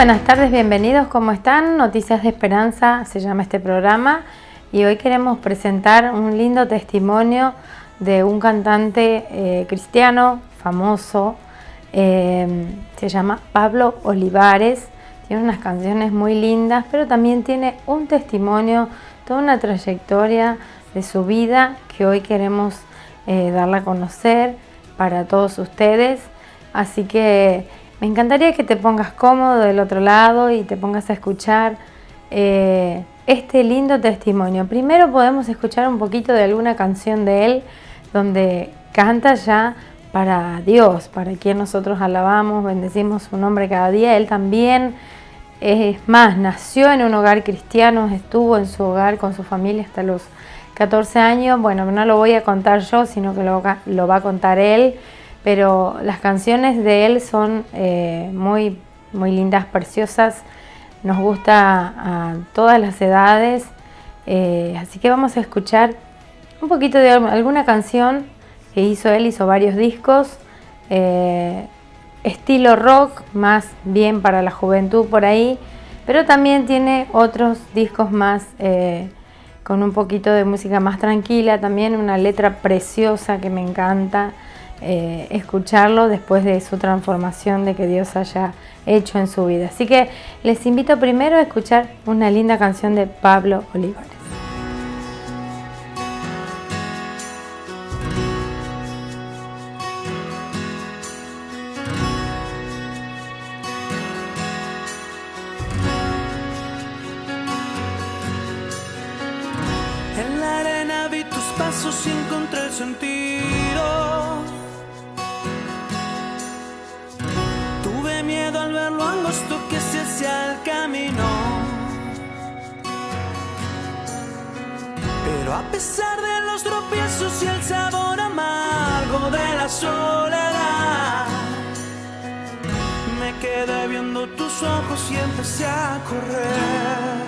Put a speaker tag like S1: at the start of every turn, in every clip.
S1: buenas tardes, bienvenidos, ¿cómo están? Noticias de Esperanza se llama este programa y hoy queremos presentar un lindo testimonio de un cantante cristiano famoso, se llama Pablo Olivares. Tiene unas canciones muy lindas, pero también tiene un testimonio, toda una trayectoria de su vida que hoy queremos darla a conocer para todos ustedes. Así que me encantaría que te pongas cómodo del otro lado y te pongas a escuchar este lindo testimonio. Primero podemos escuchar un poquito de alguna canción de él donde canta ya para Dios, para quien nosotros alabamos, bendecimos su nombre cada día. Él también, es más, nació en un hogar cristiano, estuvo en su hogar con su familia hasta los 14 años. Bueno, no lo voy a contar yo, sino que lo va a contar él. Pero las canciones de él son muy lindas, preciosas. Nos gusta a todas las edades. Así que vamos a escuchar un poquito de alguna canción que hizo él. Hizo varios discos. Estilo rock, más bien para la juventud por ahí. Pero también tiene otros discos más con un poquito de música más tranquila. También una letra preciosa que me encanta. Escucharlo después de su transformación, de que Dios haya hecho en su vida. Así que les invito primero a escuchar una linda canción de Pablo Olivares.
S2: En la arena vi tus pasos y encontré el sentido. Tuve miedo al ver lo angosto que se hacía el camino, pero a pesar de los tropiezos y el sabor amargo de la soledad, me quedé viendo tus ojos y empecé a correr.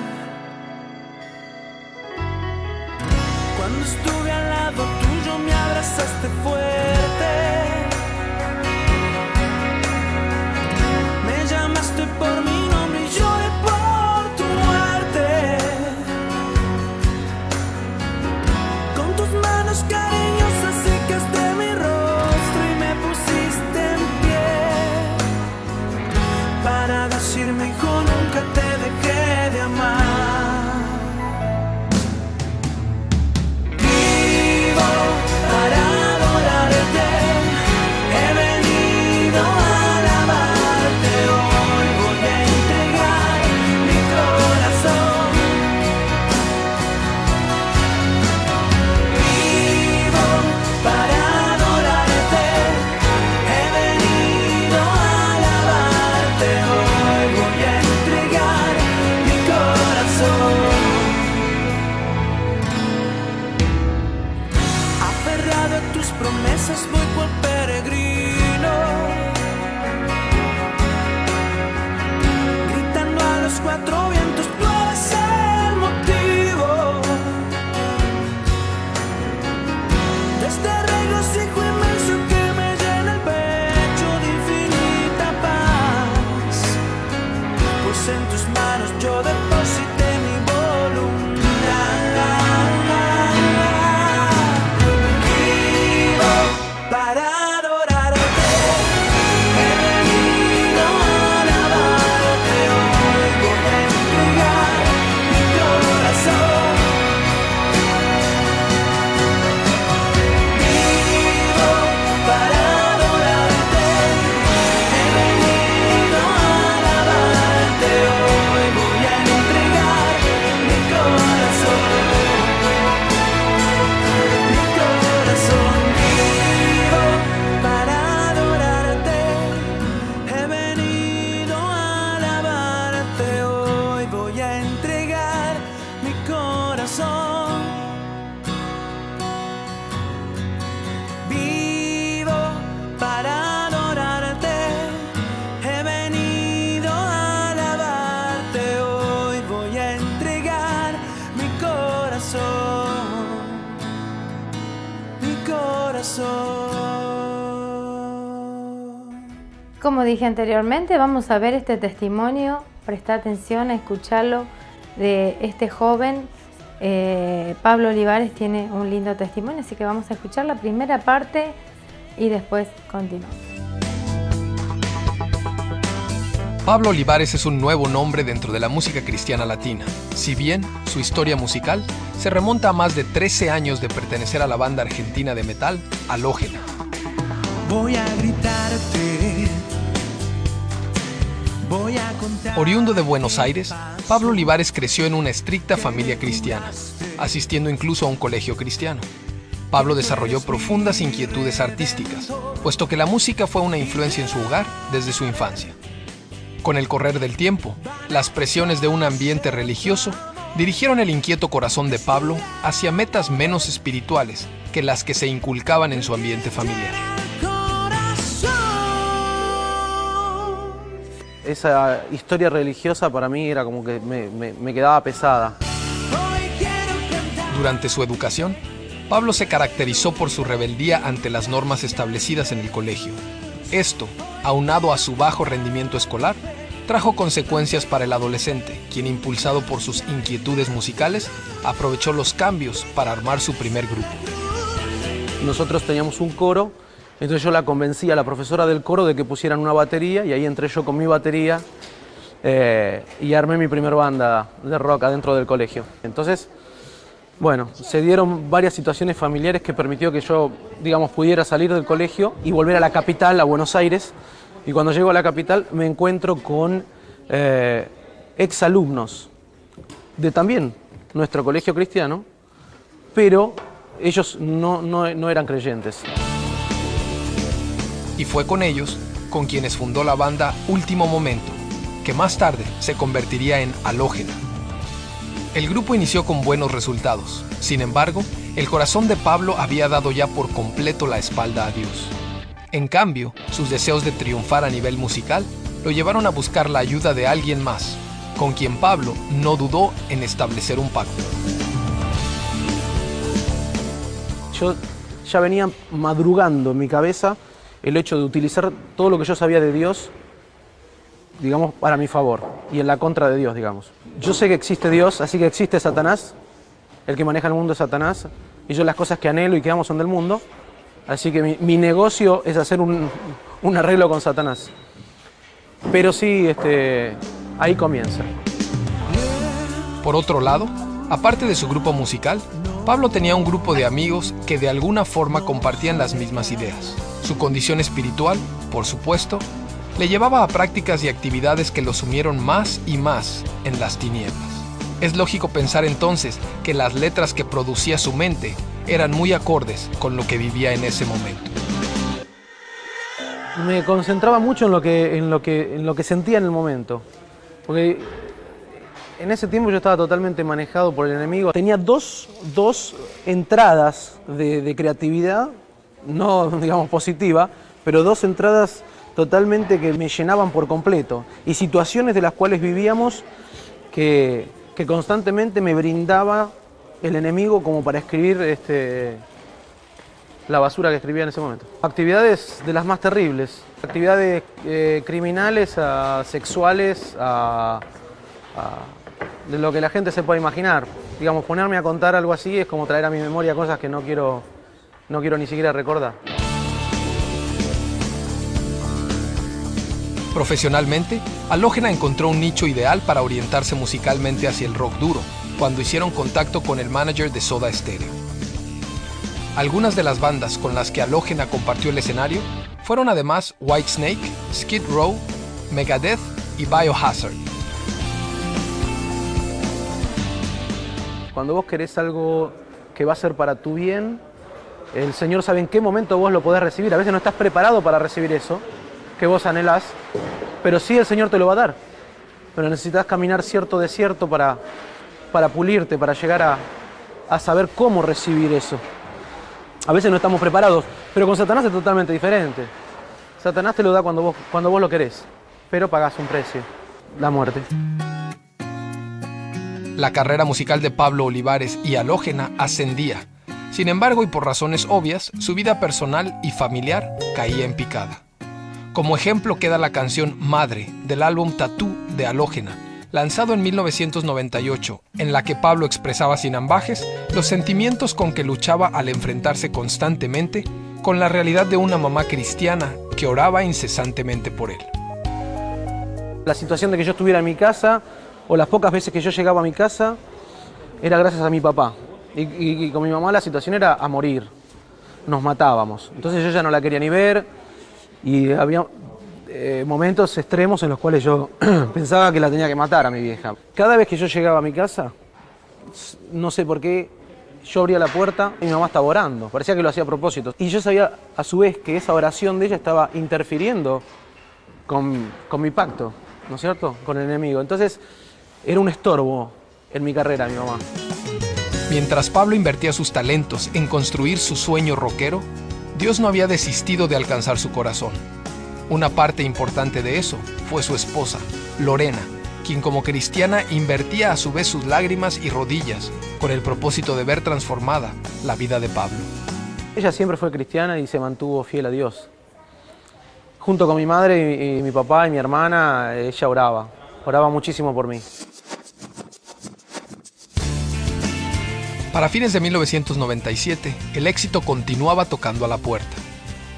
S2: Cuando estuve al lado tuyo me abrazaste fuerte, me llamaste por mi nombre y lloré por tu muerte. Con tus manos cariñosas secaste mi rostro y me pusiste en pie para decirme hijo, nunca te dejé de amar. Para adorar.
S1: como dije anteriormente, vamos a ver este testimonio, presta atención a escucharlo, de este joven. Pablo Olivares tiene un lindo testimonio, así que vamos a escuchar la primera parte y después continuamos.
S3: Pablo Olivares es un nuevo nombre dentro de la música cristiana latina. Si bien su historia musical se remonta a más de 13 años de pertenecer a la banda argentina de metal Alógena.
S2: Voy a gritarte.
S3: Oriundo de Buenos Aires, Pablo Olivares creció en una estricta familia cristiana, asistiendo incluso a un colegio cristiano. Pablo desarrolló profundas inquietudes artísticas, puesto que la música fue una influencia en su hogar desde su infancia. Con el correr del tiempo, las presiones de un ambiente religioso dirigieron el inquieto corazón de Pablo hacia metas menos espirituales que las que se inculcaban en su ambiente familiar.
S4: Esa historia religiosa para mí era como que me quedaba pesada.
S3: Durante su educación, Pablo se caracterizó por su rebeldía ante las normas establecidas en el colegio. Esto, aunado a su bajo rendimiento escolar, trajo consecuencias para el adolescente, quien, impulsado por sus inquietudes musicales, aprovechó los cambios para armar su primer grupo.
S4: Nosotros teníamos un coro. Entonces yo la convencí a la profesora del coro de que pusieran una batería y ahí entré yo con mi batería y armé mi primer banda de rock adentro del colegio. Entonces, bueno, se dieron varias situaciones familiares que permitió que yo, digamos, pudiera salir del colegio y volver a la capital, a Buenos Aires. Y cuando llego a la capital me encuentro con exalumnos de también nuestro colegio cristiano, pero ellos no eran creyentes.
S3: Y fue con ellos con quienes fundó la banda Último Momento, que más tarde se convertiría en Alógena. El grupo inició con buenos resultados. Sin embargo, el corazón de Pablo había dado ya por completo la espalda a Dios. En cambio, sus deseos de triunfar a nivel musical lo llevaron a buscar la ayuda de alguien más, con quien Pablo no dudó en establecer un pacto.
S4: Yo ya venía madrugando en mi cabeza el hecho de utilizar todo lo que yo sabía de Dios, digamos, para mi favor y en la contra de Dios, digamos. Yo sé que existe Dios, así que existe Satanás, el que maneja el mundo es Satanás, y yo las cosas que anhelo y que amo son del mundo, así que mi negocio es hacer un arreglo con Satanás. Pero sí, ahí comienza.
S3: Por otro lado, aparte de su grupo musical, Pablo tenía un grupo de amigos que de alguna forma compartían las mismas ideas. Su condición espiritual, por supuesto, le llevaba a prácticas y actividades que lo sumieron más y más en las tinieblas. Es lógico pensar entonces que las letras que producía su mente eran muy acordes con lo que vivía en ese momento.
S4: Me concentraba mucho en lo que sentía en el momento, porque en ese tiempo yo estaba totalmente manejado por el enemigo. Tenía dos entradas de creatividad, no digamos positiva, pero dos entradas totalmente que me llenaban por completo. Y situaciones de las cuales vivíamos que constantemente me brindaba el enemigo como para escribir la basura que escribía en ese momento. Actividades de las más terribles, actividades criminales, sexuales, de lo que la gente se puede imaginar. Digamos, ponerme a contar algo así es como traer a mi memoria cosas que no quiero ni siquiera recordar.
S3: Profesionalmente, Alógena encontró un nicho ideal para orientarse musicalmente hacia el rock duro, cuando hicieron contacto con el manager de Soda Stereo. Algunas de las bandas con las que Alógena compartió el escenario fueron además Whitesnake, Skid Row, Megadeth y Biohazard.
S4: Cuando vos querés algo que va a ser para tu bien, el Señor sabe en qué momento vos lo podés recibir. A veces no estás preparado para recibir eso que vos anhelás, pero sí el Señor te lo va a dar. Pero necesitas caminar cierto desierto para pulirte, para llegar a saber cómo recibir eso. A veces no estamos preparados, pero con Satanás es totalmente diferente. Satanás te lo da cuando vos lo querés, pero pagás un precio, la muerte.
S3: La carrera musical de Pablo Olivares y Alógena ascendía. Sin embargo, y por razones obvias, su vida personal y familiar caía en picada. Como ejemplo queda la canción Madre, del álbum Tatú de Alógena, lanzado en 1998, en la que Pablo expresaba sin ambages los sentimientos con que luchaba al enfrentarse constantemente con la realidad de una mamá cristiana que oraba incesantemente por él.
S4: La situación de que yo estuviera en mi casa, o las pocas veces que yo llegaba a mi casa, era gracias a mi papá. Y con mi mamá la situación era a morir. Nos matábamos. Entonces yo ya no la quería ni ver y había momentos extremos en los cuales yo pensaba que la tenía que matar a mi vieja. Cada vez que yo llegaba a mi casa, no sé por qué, yo abría la puerta y mi mamá estaba orando. Parecía que lo hacía a propósito. Y yo sabía a su vez que esa oración de ella estaba interfiriendo con mi pacto, ¿no es cierto?, con el enemigo. Entonces era un estorbo en mi carrera mi mamá.
S3: Mientras Pablo invertía sus talentos en construir su sueño rockero, Dios no había desistido de alcanzar su corazón. Una parte importante de eso fue su esposa, Lorena, quien como cristiana invertía a su vez sus lágrimas y rodillas con el propósito de ver transformada la vida de Pablo.
S4: Ella siempre fue cristiana y se mantuvo fiel a Dios. Junto con mi madre y mi papá y mi hermana, ella oraba muchísimo por mí.
S3: Para fines de 1997, el éxito continuaba tocando a la puerta.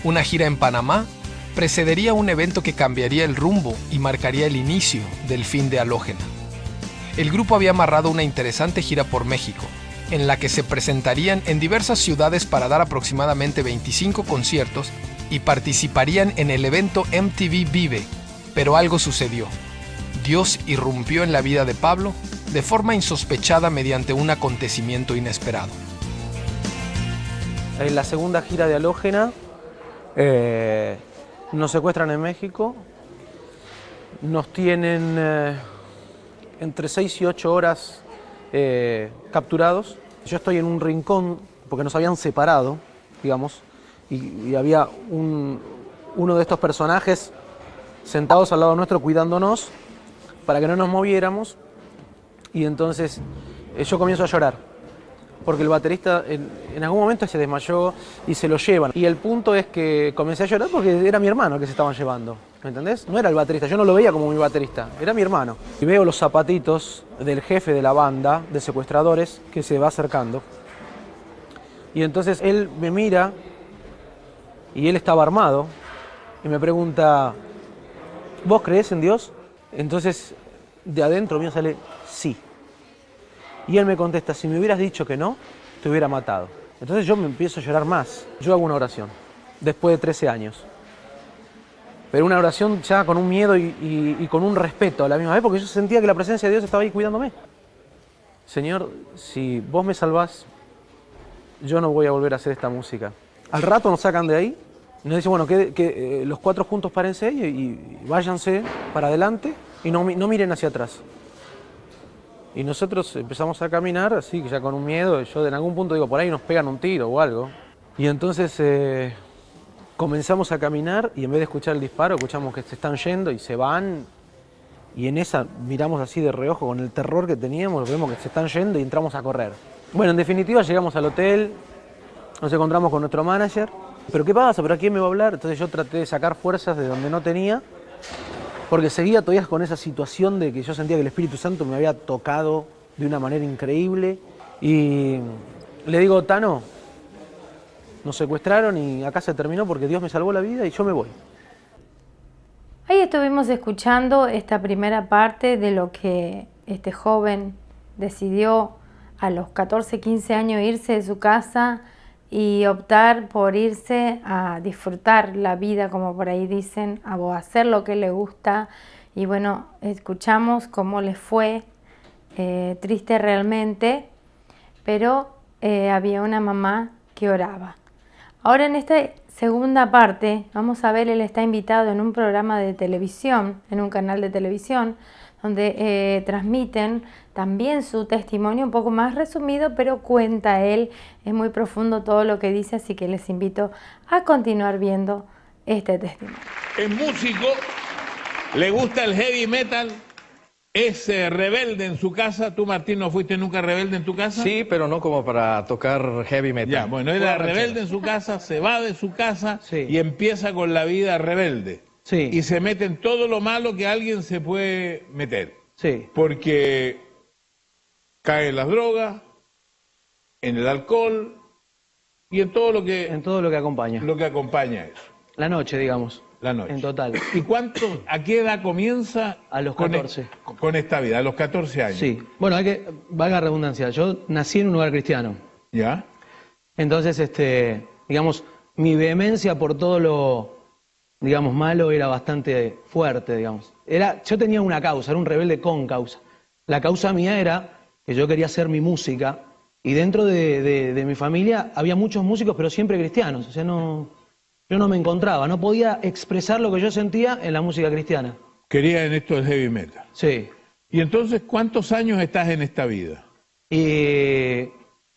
S3: Una gira en Panamá precedería un evento que cambiaría el rumbo y marcaría el inicio del fin de Alógena. El grupo había amarrado una interesante gira por México, en la que se presentarían en diversas ciudades para dar aproximadamente 25 conciertos y participarían en el evento MTV Vive, pero algo sucedió. Dios irrumpió en la vida de Pablo de forma insospechada mediante un acontecimiento inesperado.
S4: En la segunda gira de Alógena nos secuestran en México, nos tienen entre 6 y 8 horas capturados. Yo estoy en un rincón porque nos habían separado, digamos, y había uno de estos personajes sentados al lado nuestro cuidándonos para que no nos moviéramos. Y entonces yo comienzo a llorar, porque el baterista en algún momento se desmayó y se lo llevan. Y el punto es que comencé a llorar porque era mi hermano que se estaban llevando, ¿me entendés? No era el baterista, yo no lo veía como mi baterista, era mi hermano. Y veo los zapatitos del jefe de la banda de secuestradores que se va acercando. Y entonces él me mira y él estaba armado y me pregunta, ¿vos creés en Dios? Entonces de adentro mío sale sí. Y él me contesta, si me hubieras dicho que no, te hubiera matado. Entonces yo me empiezo a llorar más. Yo hago una oración, después de 13 años. Pero una oración ya con un miedo y con un respeto a la misma vez, porque yo sentía que la presencia de Dios estaba ahí cuidándome. Señor, si vos me salvás, yo no voy a volver a hacer esta música. Al rato nos sacan de ahí y nos dicen, bueno, que los 4 juntos párense y váyanse para adelante y no miren hacia atrás. Y nosotros empezamos a caminar así, ya con un miedo. Yo en algún punto digo, por ahí nos pegan un tiro o algo. Y entonces comenzamos a caminar y en vez de escuchar el disparo, escuchamos que se están yendo y se van. Y en esa miramos así de reojo con el terror que teníamos, vemos que se están yendo y entramos a correr. Bueno, en definitiva llegamos al hotel, nos encontramos con nuestro manager. ¿Pero qué pasa? ¿Pero a quién me va a hablar? Entonces yo traté de sacar fuerzas de donde no tenía, porque seguía todavía con esa situación de que yo sentía que el Espíritu Santo me había tocado de una manera increíble. Y le digo, Tano, nos secuestraron y acá se terminó porque Dios me salvó la vida y yo me voy.
S1: Ahí estuvimos escuchando esta primera parte de lo que este joven decidió a los 14, 15 años irse de su casa y optar por irse a disfrutar la vida, como por ahí dicen, a hacer lo que le gusta. Y bueno, escuchamos cómo le fue, triste realmente, pero había una mamá que oraba. Ahora en esta segunda parte vamos a ver, él está invitado en un programa de televisión, en un canal de televisión, donde transmiten también su testimonio un poco más resumido, pero cuenta él, es muy profundo todo lo que dice, así que les invito a continuar viendo este testimonio.
S5: Es músico, le gusta el heavy metal, es rebelde en su casa. ¿Tú, Martín, no fuiste nunca rebelde en tu casa?
S6: Sí, pero no como para tocar heavy metal.
S5: Ya, bueno, era rebelde en su casa, se va de su casa y empieza con la vida rebelde.
S4: Sí.
S5: y se mete en todo lo malo que alguien se puede meter.
S4: Sí.
S5: Porque cae en las drogas, en el alcohol y en todo lo que
S4: acompaña.
S5: Lo que acompaña eso.
S4: La noche, digamos.
S5: La noche.
S4: En total.
S5: ¿Y a qué edad comienza?
S4: A los 14.
S5: Con esta vida, a los 14 años.
S4: Sí. Bueno, valga la redundancia, yo nací en un hogar cristiano.
S5: ¿Ya?
S4: Entonces, digamos, mi vehemencia por todo lo, digamos, malo era bastante fuerte, digamos. Yo tenía una causa, era un rebelde con causa. La causa mía era que yo quería hacer mi música y dentro de mi familia había muchos músicos, pero siempre cristianos. O sea, yo no me encontraba, no podía expresar lo que yo sentía en la música cristiana.
S5: Quería en esto del heavy metal.
S4: Sí.
S5: ¿Y entonces cuántos años estás en esta vida?
S4: Y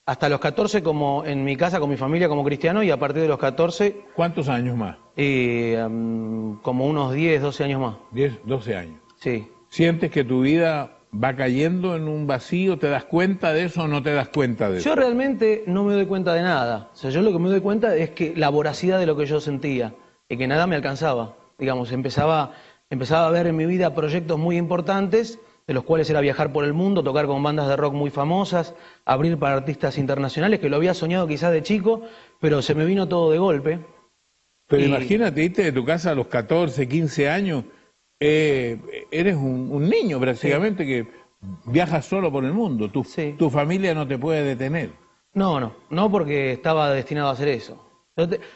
S4: hasta los 14 como en mi casa con mi familia como cristiano y a partir de los 14...
S5: ¿Cuántos años más?
S4: Como unos 10, 12 años más.
S5: 10, 12 años.
S4: Sí.
S5: ¿Sientes que tu vida va cayendo en un vacío? ¿Te das cuenta de eso o no te das cuenta de eso?
S4: Yo realmente no me doy cuenta de nada. O sea, yo lo que me doy cuenta es que la voracidad de lo que yo sentía y que nada me alcanzaba. Digamos, empezaba a ver en mi vida proyectos muy importantes, de los cuales era viajar por el mundo, tocar con bandas de rock muy famosas, abrir para artistas internacionales, que lo había soñado quizás de chico, pero se me vino todo de golpe.
S5: Pero imagínate, irte de tu casa a los 14, 15 años, eres un niño prácticamente, sí, que viajas solo por el mundo,
S4: sí,
S5: tu familia no te puede detener.
S4: No porque estaba destinado a hacer eso.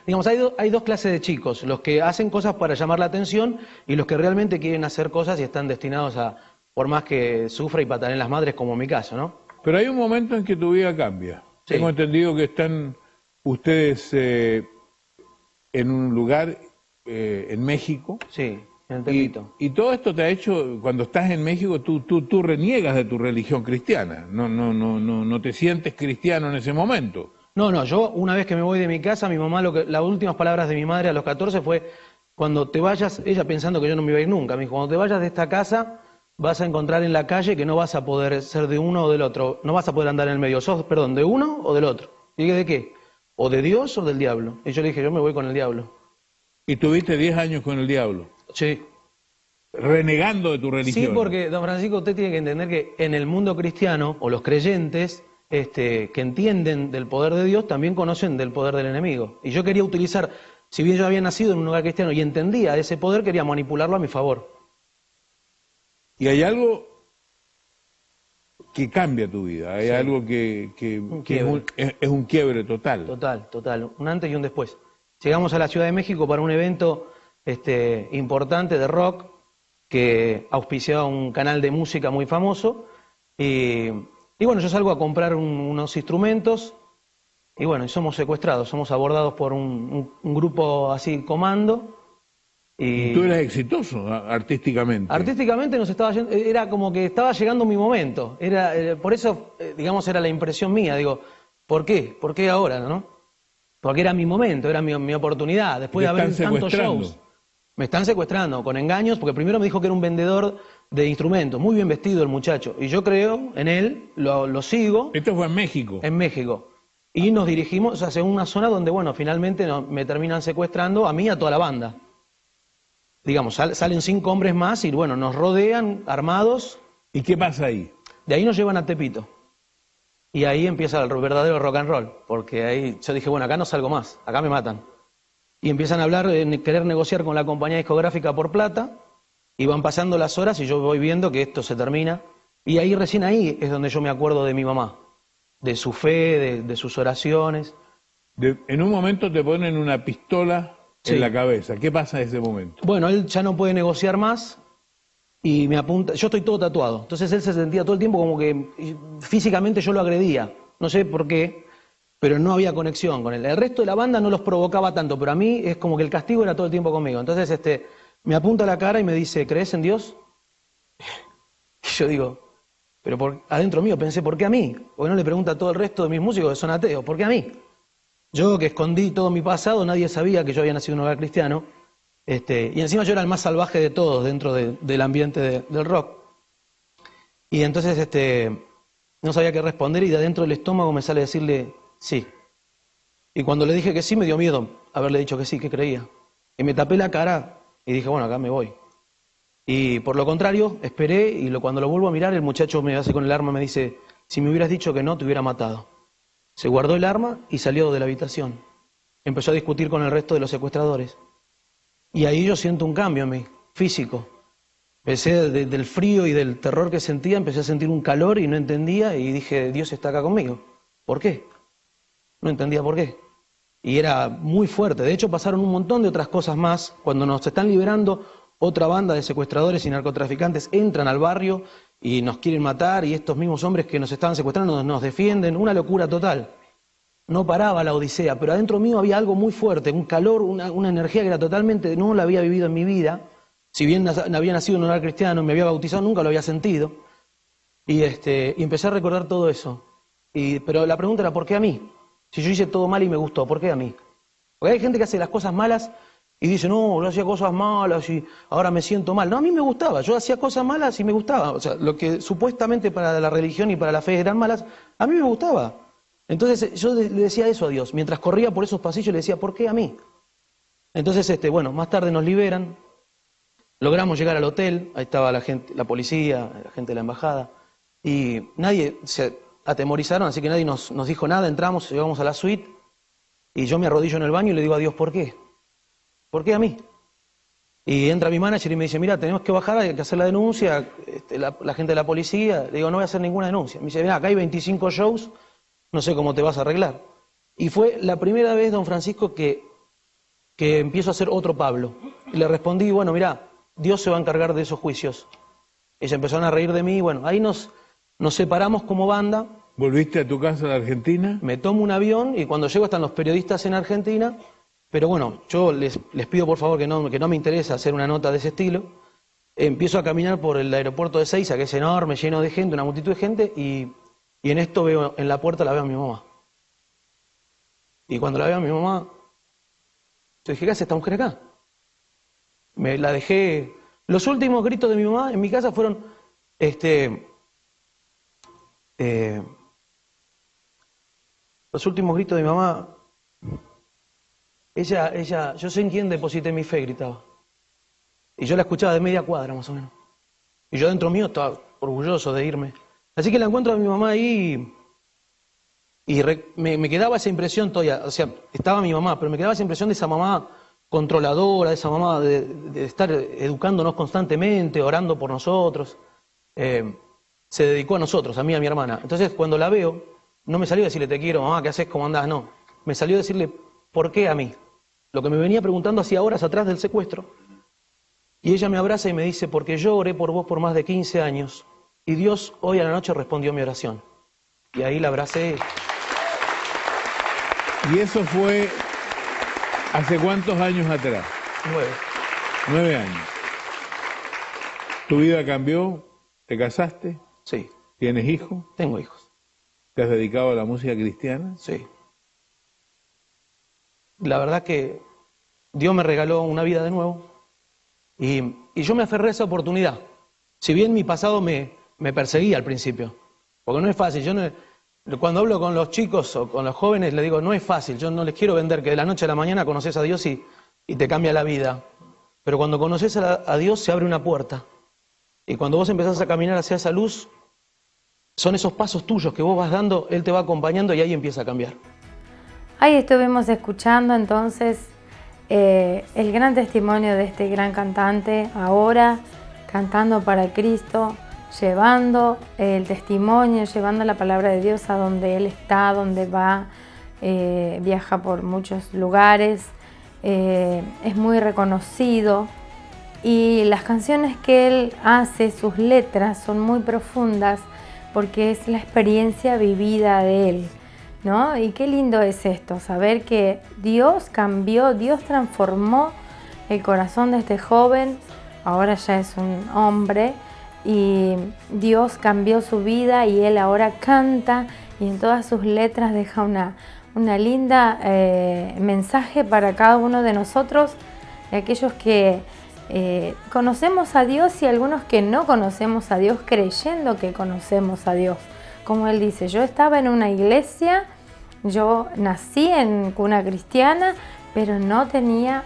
S4: Digamos, hay dos clases de chicos, los que hacen cosas para llamar la atención y los que realmente quieren hacer cosas y están destinados a, por más que sufra y pateen las madres, como en mi caso, ¿no?
S5: Pero hay un momento en que tu vida cambia. Sí. Tengo entendido que están ustedes en un lugar en México.
S4: Sí, en Tepito.
S5: Y todo esto te ha hecho, cuando estás en México, tú reniegas de tu religión cristiana. No te sientes cristiano en ese momento.
S4: No, yo una vez que me voy de mi casa, mi mamá, las últimas palabras de mi madre a los 14 fue, cuando te vayas, ella pensando que yo no me iba a ir nunca, me dijo, cuando te vayas de esta casa, vas a encontrar en la calle que no vas a poder ser de uno o del otro, no vas a poder andar en el medio, sos, perdón, de uno o del otro. Y dije, ¿de qué? ¿O de Dios o del diablo? Y yo le dije, yo me voy con el diablo.
S5: ¿Y tuviste 10 años con el diablo?
S4: Sí.
S5: Renegando de tu religión.
S4: Sí, porque, don Francisco, usted tiene que entender que en el mundo cristiano, o los creyentes, que entienden del poder de Dios, también conocen del poder del enemigo. Y yo quería utilizar, si bien yo había nacido en un lugar cristiano y entendía ese poder, quería manipularlo a mi favor.
S5: Y hay algo que cambia tu vida, hay algo que es un quiebre total.
S4: Total, un antes y un después. Llegamos a la Ciudad de México para un evento importante de rock que auspiciaba un canal de música muy famoso y bueno, yo salgo a comprar unos instrumentos y bueno, y somos secuestrados, somos abordados por un grupo así comando. Y
S5: tú eras exitoso artísticamente.
S4: Artísticamente nos estaba yendo, era como que estaba llegando mi momento. Por eso, digamos, era la impresión mía. Digo, ¿por qué? ¿Por qué ahora, no? Porque era mi momento, era mi oportunidad. Después de haber tantos shows. Me están secuestrando con engaños, porque primero me dijo que era un vendedor de instrumentos, muy bien vestido el muchacho. Y yo creo en él, lo sigo.
S5: ¿Esto fue en México?
S4: En México. Y nos dirigimos hacia una zona donde, bueno, finalmente me terminan secuestrando a mí y a toda la banda. Digamos, salen 5 hombres más y bueno, nos rodean armados.
S5: ¿Y qué pasa ahí?
S4: De ahí nos llevan a Tepito. Y ahí empieza el verdadero rock and roll. Porque ahí yo dije, bueno, acá no salgo más, acá me matan. Y empiezan a hablar, querer negociar con la compañía discográfica por plata. Y van pasando las horas y yo voy viendo que esto se termina. Y ahí, recién ahí, es donde yo me acuerdo de mi mamá. De su fe, de sus oraciones.
S5: En un momento te ponen una pistola en la cabeza. ¿Qué pasa en ese momento?
S4: Bueno, él ya no puede negociar más y me apunta. Yo estoy todo tatuado. Entonces él se sentía todo el tiempo como que físicamente yo lo agredía. No sé por qué, pero no había conexión con él. El resto de la banda no los provocaba tanto, pero a mí es como que el castigo era todo el tiempo conmigo. Entonces me apunta a la cara y me dice, ¿crees en Dios? Y yo digo, pero adentro mío pensé, ¿por qué a mí? Porque no le pregunta a todo el resto de mis músicos que son ateos, ¿por qué a mí? Yo que escondí todo mi pasado, nadie sabía que yo había nacido en un hogar cristiano, y encima yo era el más salvaje de todos dentro del ambiente del rock. Y entonces no sabía qué responder y de adentro del estómago me sale decirle sí. Y cuando le dije que sí me dio miedo haberle dicho que sí, que creía. Y me tapé la cara Y dije, bueno, acá me voy. Y por lo contrario, esperé y cuando lo vuelvo a mirar, el muchacho me hace con el arma, me dice, si me hubieras dicho que no, te hubiera matado. Se guardó el arma y salió de la habitación. Empezó a discutir con el resto de los secuestradores. Y ahí yo siento un cambio en mí, físico. Empecé del frío y del terror que sentía, empecé a sentir un calor y no entendía y dije, Dios está acá conmigo. ¿Por qué? No entendía por qué. Y era muy fuerte. De hecho, pasaron un montón de otras cosas más. Cuando nos están liberando, otra banda de secuestradores y narcotraficantes entran al barrio y nos quieren matar y estos mismos hombres que nos estaban secuestrando nos defienden. Una locura total. No paraba la odisea, pero adentro mío había algo muy fuerte, un calor, una energía que era totalmente, no la había vivido en mi vida. Si bien había nacido en un hogar cristiano, me había bautizado, nunca lo había sentido. Y empecé a recordar todo eso. Pero la pregunta era, ¿por qué a mí? Si yo hice todo mal y me gustó, ¿por qué a mí? Porque hay gente que hace las cosas malas y dice, no, yo hacía cosas malas y ahora me siento mal. No, a mí me gustaba, yo hacía cosas malas y me gustaba. O sea, lo que supuestamente para la religión y para la fe eran malas, a mí me gustaba. Entonces yo le decía eso a Dios. Mientras corría por esos pasillos le decía, ¿por qué a mí? Entonces, bueno, más tarde nos liberan. Logramos llegar al hotel, ahí estaba la gente, la policía, la gente de la embajada, y nadie se atemorizaron, así que nadie nos dijo nada, entramos, llegamos a la suite, y yo me arrodillo en el baño y le digo a Dios, ¿por qué? ¿Por qué a mí? Y entra mi manager y me dice, mira, tenemos que bajar, hay que hacer la denuncia, la gente de la policía, le digo, no voy a hacer ninguna denuncia. Me dice, mira, acá hay 25 shows, no sé cómo te vas a arreglar. Y fue la primera vez, don Francisco, que empiezo a ser otro Pablo. Y le respondí, bueno, mira, Dios se va a encargar de esos juicios. Ellos empezaron a reír de mí, bueno, ahí nos separamos como banda.
S5: ¿Volviste a tu casa de Argentina?
S4: Me tomo un avión y cuando llego están los periodistas en Argentina, pero bueno, yo les pido por favor que no me interesa hacer una nota de ese estilo. Empiezo a caminar por el aeropuerto de Ezeiza, que es enorme, lleno de gente, una multitud de gente, y en esto veo, en la puerta la veo a mi mamá. Y cuando la veo a mi mamá, yo dije, ¿qué hace esta mujer acá? Me la dejé. Los últimos gritos de mi mamá en mi casa fueron, los últimos gritos de mi mamá, ella, yo sé en quién deposité mi fe, gritaba. Y yo la escuchaba de media cuadra más o menos. Y yo dentro mío estaba orgulloso de irme. Así que la encuentro a mi mamá ahí y me quedaba esa impresión todavía, o sea, estaba mi mamá, pero me quedaba esa impresión de esa mamá controladora, de esa mamá de estar educándonos constantemente, orando por nosotros. Se dedicó a nosotros, a mí y a mi hermana. Entonces cuando la veo, no me salió a decirle te quiero, mamá, ¿qué haces? ¿Cómo andás? No, me salió a decirle ¿por qué a mí? Lo que me venía preguntando hacía horas atrás del secuestro. Y ella me abraza y me dice, porque yo oré por vos por más de 15 años y Dios hoy a la noche respondió mi oración. Y ahí la abracé.
S5: ¿Y eso fue hace cuántos años atrás?
S4: 9.
S5: 9 años. ¿Tu vida cambió? ¿Te casaste?
S4: Sí.
S5: ¿Tienes hijos?
S4: Tengo hijos.
S5: ¿Te has dedicado a la música cristiana?
S4: Sí. La verdad que Dios me regaló una vida de nuevo y yo me aferré a esa oportunidad. Si bien mi pasado me perseguía al principio, porque no es fácil. Cuando hablo con los chicos o con los jóvenes les digo, no es fácil, yo no les quiero vender que de la noche a la mañana conoces a Dios y te cambia la vida. Pero cuando conoces a Dios se abre una puerta. Y cuando vos empezás a caminar hacia esa luz, son esos pasos tuyos que vos vas dando, Él te va acompañando y ahí empieza a cambiar.
S1: Ahí estuvimos escuchando entonces el gran testimonio de este gran cantante, ahora cantando para Cristo, llevando el testimonio, llevando la palabra de Dios a donde Él está, donde va, viaja por muchos lugares, es muy reconocido y las canciones que Él hace, sus letras son muy profundas porque es la experiencia vivida de Él, ¿no? Y qué lindo es esto, saber que Dios cambió, Dios transformó el corazón de este joven, ahora ya es un hombre, y Dios cambió su vida y él ahora canta y en todas sus letras deja una linda mensaje para cada uno de nosotros, de aquellos que conocemos a Dios y algunos que no conocemos a Dios creyendo que conocemos a Dios. Como él dice, yo estaba en una iglesia, yo nací en cuna cristiana, pero no tenía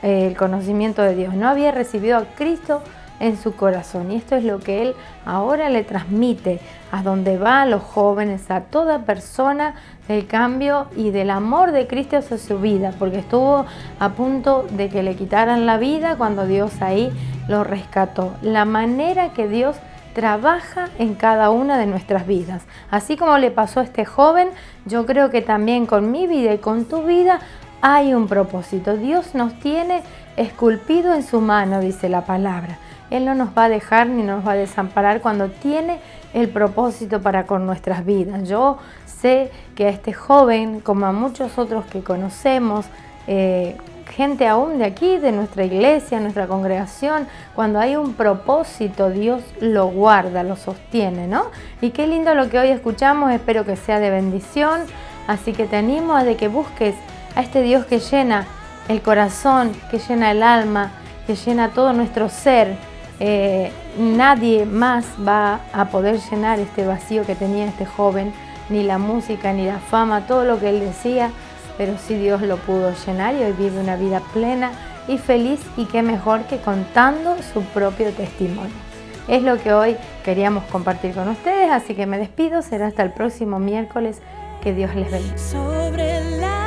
S1: el conocimiento de Dios, no había recibido a Cristo en su corazón. Y esto es lo que él ahora le transmite a donde va, a los jóvenes, a toda persona, del cambio y del amor de Cristo hacia su vida, porque estuvo a punto de que le quitaran la vida cuando Dios ahí lo rescató. La manera que Dios trabaja en cada una de nuestras vidas. Así como le pasó a este joven, yo creo que también con mi vida y con tu vida hay un propósito. Dios nos tiene esculpido en su mano, dice la palabra. Él no nos va a dejar ni nos va a desamparar cuando tiene el propósito para con nuestras vidas. Yo sé que a este joven, como a muchos otros que conocemos, gente aún de aquí, de nuestra iglesia, nuestra congregación, cuando hay un propósito, Dios lo guarda, lo sostiene, ¿no? Y qué lindo lo que hoy escuchamos, espero que sea de bendición. Así que te animo a de que busques a este Dios que llena el corazón, que llena el alma, que llena todo nuestro ser. Nadie más va a poder llenar este vacío que tenía este joven, ni la música, ni la fama, todo lo que él decía, pero sí Dios lo pudo llenar y hoy vive una vida plena y feliz, y qué mejor que contando su propio testimonio. Es lo que hoy queríamos compartir con ustedes, así que me despido, será hasta el próximo miércoles, que Dios les bendiga.